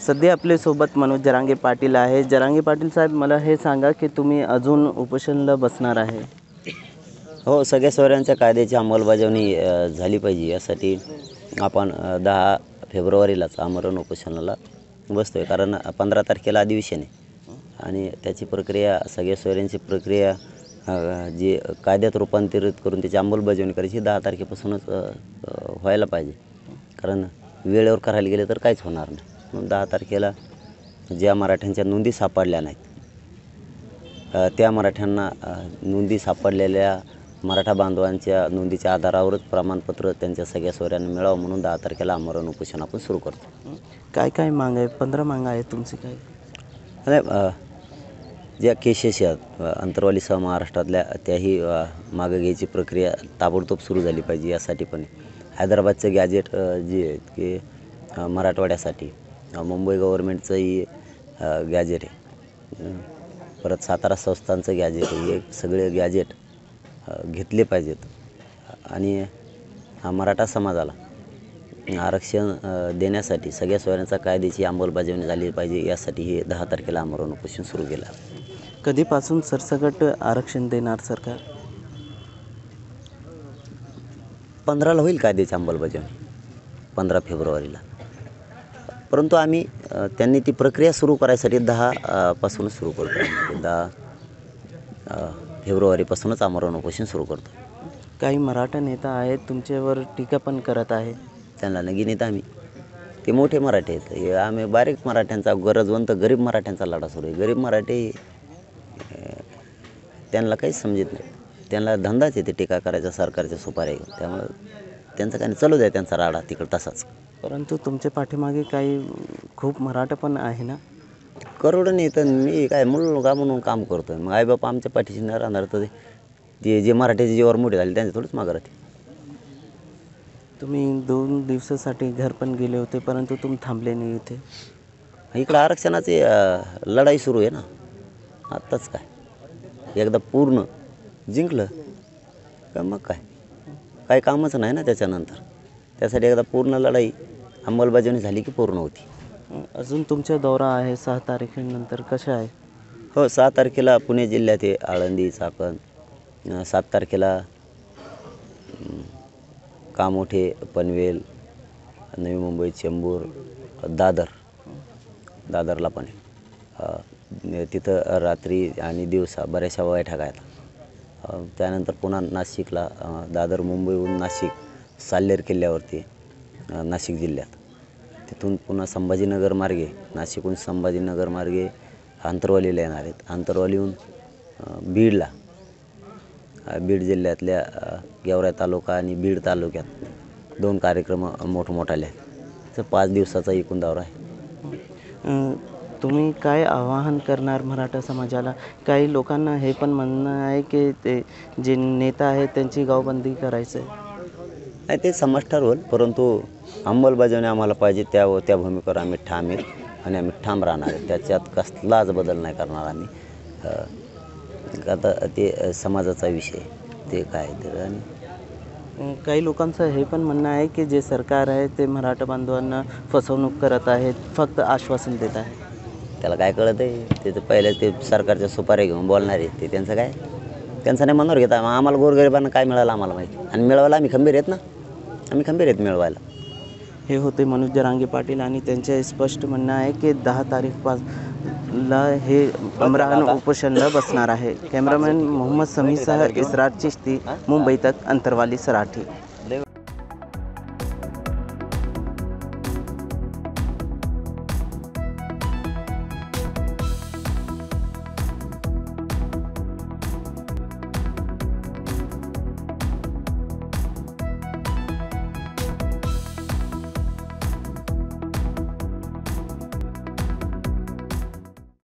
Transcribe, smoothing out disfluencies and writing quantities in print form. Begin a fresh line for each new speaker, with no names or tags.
सध्या आपल्यासोबत मनोज जरांगे पाटील आहे. जरांगे पाटील साहेब, मला हे सांगा की तुम्ही अजून उपोषणाला बसणार आहे?
हो, सगळ्या सोयऱ्यांच्या कायद्याची अंमलबजावणी झाली पाहिजे यासाठी आपण 10 फेब्रुवारीलाच आमरण उपोषणाला बसतो आहे. कारण 15 तारखेला अधिवेशन आहे आणि त्याची प्रक्रिया सगळ्या सोयऱ्यांची प्रक्रिया जी कायद्यात रूपांतरित करून त्याची अंमलबजावणी करायची 10 तारखेपासूनच व्हायला पाहिजे. कारण वेळेवर करायला गेले तर काहीच होणार नाही. म्हणून 10 तारखेला ज्या मराठ्यांच्या नोंदी सापडल्या नाहीत त्या मराठ्यांना नोंदी सापडलेल्या मराठा बांधवांच्या नोंदीच्या आधारावरच प्रमाणपत्र त्यांच्या सगळ्या सोयऱ्यांना मिळावं म्हणून 10 तारखेला आमरण उपोषण आपण सुरू करतो.
काय काय मागं आहे? 15 मागं आहे तुमची काय?
आणि ज्या केसेस आहेत अंतरवालीसह महाराष्ट्रातल्या त्याही मागं घ्यायची प्रक्रिया ताबडतोब सुरू झाली पाहिजे. यासाठी पण हैदराबादचं गॅजेट जे आहे की मराठवाड्यासाठी मुंबई गव्हर्नमेंटचंही गॅजेट आहे, परत सातारा संस्थांचं गॅजेट आहे. हे सगळे गॅजेट घेतले पाहिजेत आणि मराठा समाजाला आरक्षण देण्यासाठी सगळ्या सोयऱ्यांचा कायद्याची अंमलबजावणी झाली पाहिजे. यासाठी हे 10 तारखेला आमरण उपोषण सुरू केलं.
कधीपासून सरसकट आरक्षण देणार सरकार?
15ला होईल कायद्याची अंमलबजावणी, 15 फेब्रुवारीला. परंतु आम्ही त्यांनी ती प्रक्रिया सुरू करायसाठी 10 पासूनच सुरू करतो. 10 फेब्रुवारीपासूनच आमरण उपोषण सुरू करतो.
काही मराठा नेता आहेत तुमच्यावर टीका पण करत आहे.
त्यांना नगी नेता आम्ही, ते मोठे मराठे आहेत. हे आम्ही बारीक मराठ्यांचा, गरजवंत गरीब मराठ्यांचा लढा सुरू आहे. गरीब मराठे त्यांना काहीच समजत नाही. त्यांना धंदाच आहे ते टीका करायचा सरकारच्या सुपारी. त्यामुळं त्यांचं काही चालू द्या त्यांचा राडा तिकडं तसाच.
परंतु तुमच्या पाठीमागे काही खूप मराठा पण आहे ना?
करोडं नाही तर मी काय मुलगा म्हणून काम करतो आहे. मग आईबापा आमच्या पाठीशी न राहणार तर ते जे मराठ्याचे जीवावर मोठे झाले त्यांचे थोडंच मागं राहते.
तुम्ही 2 दिवसासाठी घर पण गेले होते, परंतु तुम्ही थांबले नाही इथे.
इकडं आरक्षणाची लढाई सुरू आहे ना. आत्ताच काय एकदा पूर्ण जिंकलं का मग काही कामच नाही ना त्याच्यानंतर. त्यासाठी एकदा पूर्ण लढाई अंमलबजावणी झाली की पूर्ण होती.
अजून तुमचा दौरा आहे 6 तारखेनंतर, कशा आहे?
हो, 6 तारखेला पुणे जिल्ह्यात आहे, आळंदी, चाकण. 7 तारखेला कामोठे, पनवेल, नवी मुंबई, चेंबूर, दादरला पण आहे. तिथं रात्री आणि दिवसा बऱ्याचशा बैठका आहेत. त्यानंतर पुन्हा नाशिकला, दादर मुंबईहून नाशिक साल्हेर किल्ल्यावरती नाशिक जिल्ह्यात. तिथून पुन्हा संभाजीनगर मार्गे, नाशिकहून संभाजीनगर मार्गे आंतरवालीला येणार आहेत. आंतरवालीहून बीडला, बीड जिल्ह्यातल्या गेवराई तालुका आणि बीड तालुक्यात 2 कार्यक्रम मोठमोठाले आहेत. तर 5 दिवसाचा एकूण दौरा आहे.
तुम्ही काय आवाहन करणार मराठा समाजाला? काही लोकांना हे पण म्हणणं आहे की ते जे नेता आहेत त्यांची गावबंदी करायचं आहे.
नाही, ते समाज ठरवल, परंतु अंमलबजावणी आम्हाला पाहिजे. त्या भूमिकेवर आम्ही ठाम आहे आणि आम्ही ठाम राहणार आहे. त्याच्यात कसलाच बदल नाही करणार आम्ही. आता ते समाजाचा विषय ते काय तर. आणि
काही लोकांचं हे पण म्हणणं आहे की जे सरकार आहे ते मराठा बांधवांना फसवणूक करत आहेत, फक्त आश्वासन देत आहे.
त्याला काय कळत आहे? ते तर पहिले ते सरकारच्या सुपाऱ्या घेऊन बोलणार आहेत. ते त्यांचं काय, त्यांचं नाही मनावर घेता. आम्हाला गोरगरिबांना काय मिळालं आम्हाला माहिती, आणि मिळवायला आम्ही खंबीर आहेत ना. आम्ही खंबीर आहेत मिळवायला.
हे होते मनोज जरांगे पाटील आणि त्यांचे स्पष्ट म्हणणं आहे की 10 तारीखला हे आमरण उपोषणाला बसणार आहे. कॅमेरामॅन मोहम्मद समीसह इसरार चिश्ती, मुंबई तक, अंतरवाली, सराठी.